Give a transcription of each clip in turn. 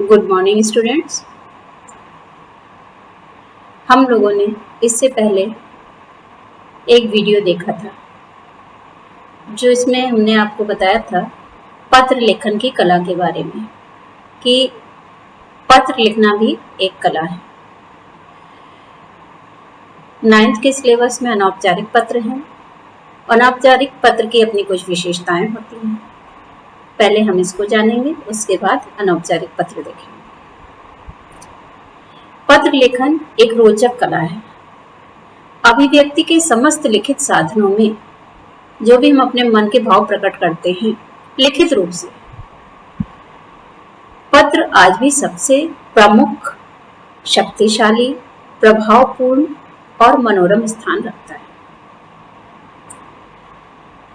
Good morning students. हम लोगों ने इससे पहले एक वीडियो देखा था जो इसमें हमने आपको बताया था पत्र लेखन की कला के बारे में कि पत्र लिखना भी एक कला है। 9th के सिलेबस में अनौपचारिक पत्र हैं। अनौपचारिक पत्र की अपनी कुछ विशेषताएं होती हैं। पहले हम इसको जानेंगे, उसके बाद अनौपचारिक पत्र देखेंगे। पत्र लेखन एक रोचक कला है। अभिव्यक्ति के समस्त लिखित साधनों में जो भी हम अपने मन के भाव प्रकट करते हैं लिखित रूप से, पत्र आज भी सबसे प्रमुख, शक्तिशाली, प्रभावपूर्ण और मनोरम स्थान रखता है।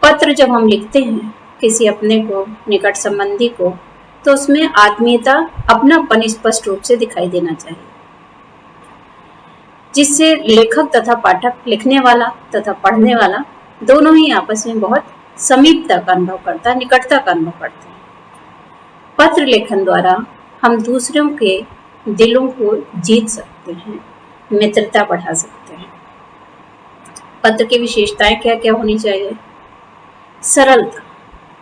पत्र जब हम लिखते हैं किसी अपने को, निकट संबंधी को, तो उसमें आत्मीयता, अपनापन स्पष्ट रूप से दिखाई देना चाहिए, जिससे लेखक तथा पाठक, लिखने वाला तथा पढ़ने वाला दोनों ही आपस में बहुत समीपता का अनुभव करता है, निकटता का अनुभव करते हैं। पत्र लेखन द्वारा हम दूसरों के दिलों को जीत सकते हैं, मित्रता बढ़ा सकते हैं। पत्र की विशेषताएं क्या क्या होनी चाहिए? सरलता।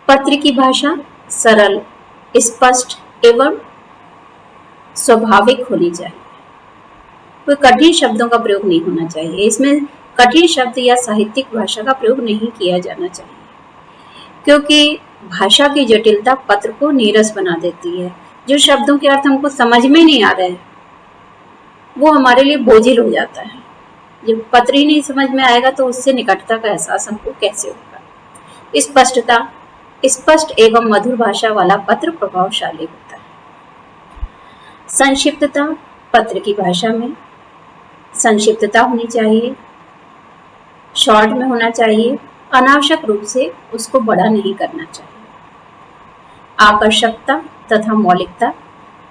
पत्र की भाषा सरल, स्पष्ट एवं स्वाभाविक होनी चाहिए। कोई कठिन शब्दों का प्रयोग नहीं होना चाहिए। इसमें कठिन शब्द या साहित्यिक भाषा का प्रयोग नहीं किया जाना चाहिए, क्योंकि भाषा की जटिलता पत्र को नीरस बना देती है। जो शब्दों के अर्थ हमको समझ में नहीं आ रहे वो हमारे लिए बोझिल हो जाता है। जब पत्र ही नहीं समझ में आएगा तो उससे निकटता का एहसास हमको कैसे होगा? स्पष्टता। स्पष्ट एवं मधुर भाषा वाला पत्र प्रभावशाली होता है। संक्षिप्तता। पत्र की भाषा में संक्षिप्तता होनी चाहिए, शॉर्ट में होना चाहिए, अनावश्यक रूप से उसको बड़ा नहीं करना चाहिए। आकर्षकता तथा मौलिकता।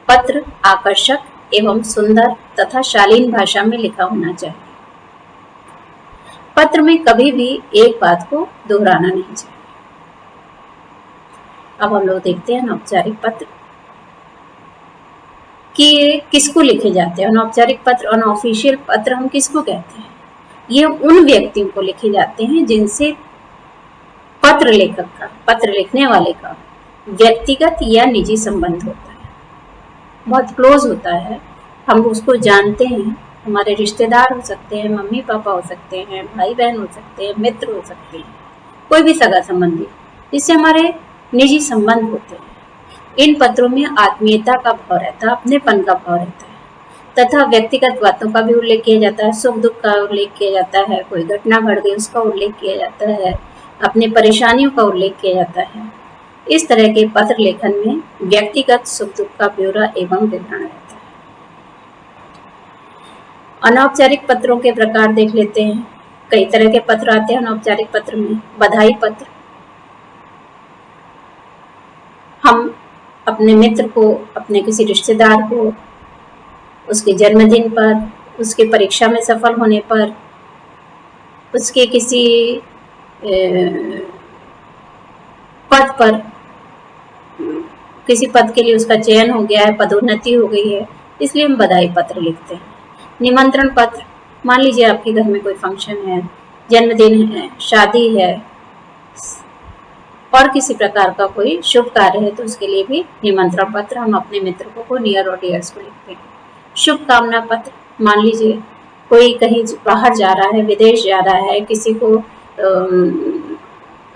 पत्र आकर्षक एवं सुंदर तथा शालीन भाषा में लिखा होना चाहिए। पत्र में कभी भी एक बात को दोहराना नहीं चाहिए। अब हम लोग देखते हैं अनौपचारिक पत्र कि ये किसको लिखे जाते हैं। अनौपचारिक पत्र, अनऑफिशियल पत्र हम किसको कहते हैं? ये उन व्यक्तियों को लिखे जाते हैं जिनसे पत्र लेखक का, पत्र लिखने वाले का व्यक्तिगत या निजी संबंध होता है, बहुत क्लोज होता है। हम उसको जानते हैं। हमारे रिश्तेदार हो सकते हैं, मम्मी पापा हो सकते हैं, भाई बहन हो सकते हैं, मित्र हो सकते हैं, कोई भी सगा संबंधी, जिससे हमारे निजी संबंध होते हैं। इन पत्रों में आत्मीयता का भाव रहता है, अपनेपन का भाव रहता है तथा व्यक्तिगत बातों का भी उल्लेख किया जाता है, सुख दुख का उल्लेख किया जाता है, कोई घटना घट गई उसका उल्लेख किया जाता है, अपनी परेशानियों का उल्लेख किया जाता है। इस तरह के पत्र लेखन में व्यक्तिगत सुख दुख का ब्यौरा एवं विवरण रहता है। अनौपचारिक पत्रों के प्रकार देख लेते हैं। कई तरह के पत्र आते हैं अनौपचारिक पत्र में। बधाई पत्र। हम अपने मित्र को, अपने किसी रिश्तेदार को उसके जन्मदिन पर, उसके परीक्षा में सफल होने पर, उसके किसी पद पर, किसी पद के लिए उसका चयन हो गया है, पदोन्नति हो गई है, इसलिए हम बधाई पत्र लिखते हैं। निमंत्रण पत्र। मान लीजिए आपके घर में कोई फंक्शन है, जन्मदिन है, शादी है और किसी प्रकार का कोई शुभ कार्य है, तो उसके लिए भी निमंत्रण पत्र हम अपने मित्र को, नियर और डियर्स को लिखते हैं। शुभकामना पत्र। मान लीजिए कोई कहीं बाहर जा रहा है, विदेश जा रहा है, किसी को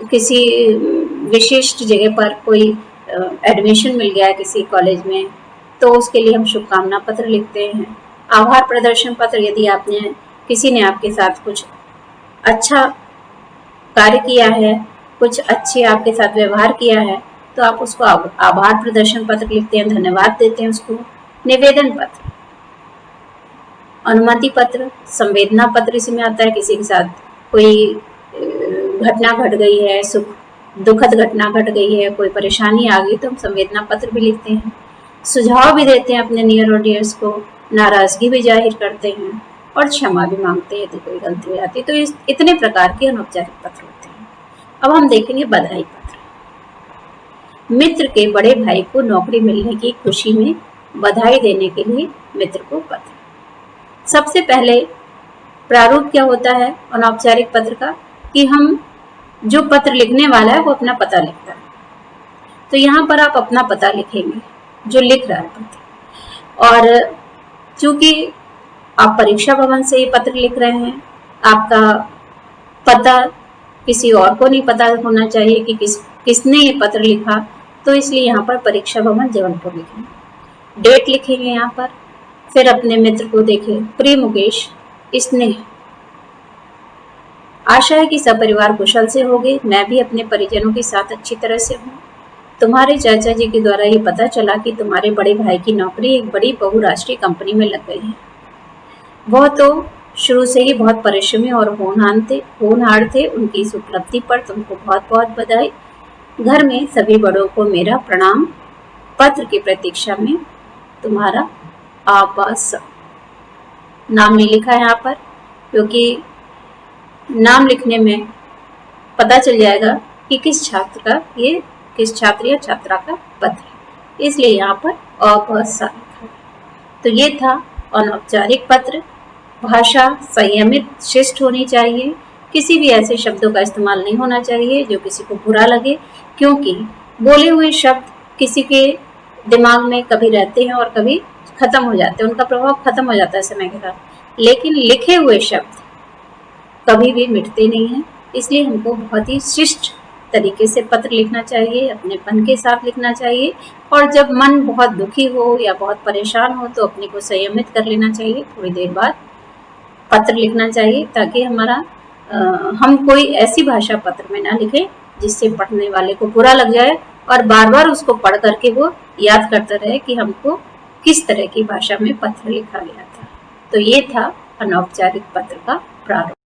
किसी विशिष्ट जगह पर कोई एडमिशन मिल गया है किसी कॉलेज में, तो उसके लिए हम शुभकामना पत्र लिखते हैं। आभार प्रदर्शन पत्र। यदि आपने, किसी ने आपके साथ कुछ अच्छा कार्य किया है, कुछ अच्छे आपके साथ व्यवहार किया है, तो आप उसको आभार प्रदर्शन पत्र लिखते हैं, धन्यवाद देते हैं उसको। निवेदन पत्र। अनुमति पत्र। संवेदना पत्र इसमें आता है, किसी के साथ कोई घटना घट गई है, दुखद घटना घट गई है, कोई परेशानी आ गई, तो हम संवेदना पत्र भी लिखते हैं। सुझाव भी देते हैं अपने नियर और डियर्स को, नाराजगी भी जाहिर करते हैं और क्षमा भी मांगते हैं यदि कोई गलती हो जाती है। तो इतने प्रकार के अनौपचारिक पत्र होते हैं। अब हम देखेंगे बधाई पत्र। मित्र के बड़े भाई को नौकरी मिलने की खुशी में बधाई देने के लिए मित्र को पत्र। सबसे पहले प्रारूप क्या होता है अनौपचारिक पत्र का, कि हम जो पत्र लिखने वाला है वो अपना पता लिखता है। तो यहाँ पर आप अपना पता लिखेंगे जो लिख रहा है पत्र। और चूंकि आप परीक्षा भवन से ये पत्र लिख रहे हैं, आपका पता किसी और को नहीं पता होना चाहिए कि किसने ये पत्र लिखा, तो इसलिए यहाँ पर परीक्षा भवन जबलपुर लिखेंगे। डेट लिखेंगे यहाँ पर, फिर अपने मित्र को देखें, प्रिय मुकेश, स्नेह, आशा है कि सपरिवार कुशल से होगे। मैं भी अपने परिजनों के साथ अच्छी तरह से हूँ। तुम्हारे चाचा जी के द्वारा ये पता चला कि तुम्हारे बड़े भाई की नौकरी एक बड़ी बहुराष्ट्रीय कंपनी में लग गई है। वह तो शुरू से ही बहुत परिश्रमी और होनहार थे। उनकी इस उपलब्धि पर तुमको बहुत बहुत बधाई। घर में सभी बड़ों को मेरा प्रणाम। पत्र की प्रतीक्षा में तुम्हारा आवास। नाम नहीं लिखा है यहाँ पर, क्योंकि नाम लिखने में पता चल जाएगा कि किस छात्र या छात्रा का पत्र है, इसलिए यहाँ पर अवसा लिखा है। तो ये था अनौपचारिक पत्र। भाषा संयमित शिष्ट होनी चाहिए। किसी भी ऐसे शब्दों का इस्तेमाल नहीं होना चाहिए जो किसी को बुरा लगे, क्योंकि बोले हुए शब्द किसी के दिमाग में कभी रहते हैं और कभी खत्म हो जाते हैं, उनका प्रभाव खत्म हो जाता है समय के साथ। लेकिन लिखे हुए शब्द कभी भी मिटते नहीं हैं, इसलिए हमको बहुत ही शिष्ट तरीके से पत्र लिखना चाहिए, अपनेपन के साथ लिखना चाहिए। और जब मन बहुत दुखी हो या बहुत परेशान हो तो अपने को संयमित कर लेना चाहिए, थोड़ी देर बाद पत्र लिखना चाहिए, ताकि हम कोई ऐसी भाषा पत्र में ना लिखें जिससे पढ़ने वाले को बुरा लग जाए और बार बार उसको पढ़ करके वो याद करता रहे कि हमको किस तरह की भाषा में पत्र लिखा गया था। तो ये था अनौपचारिक पत्र का प्रारूप।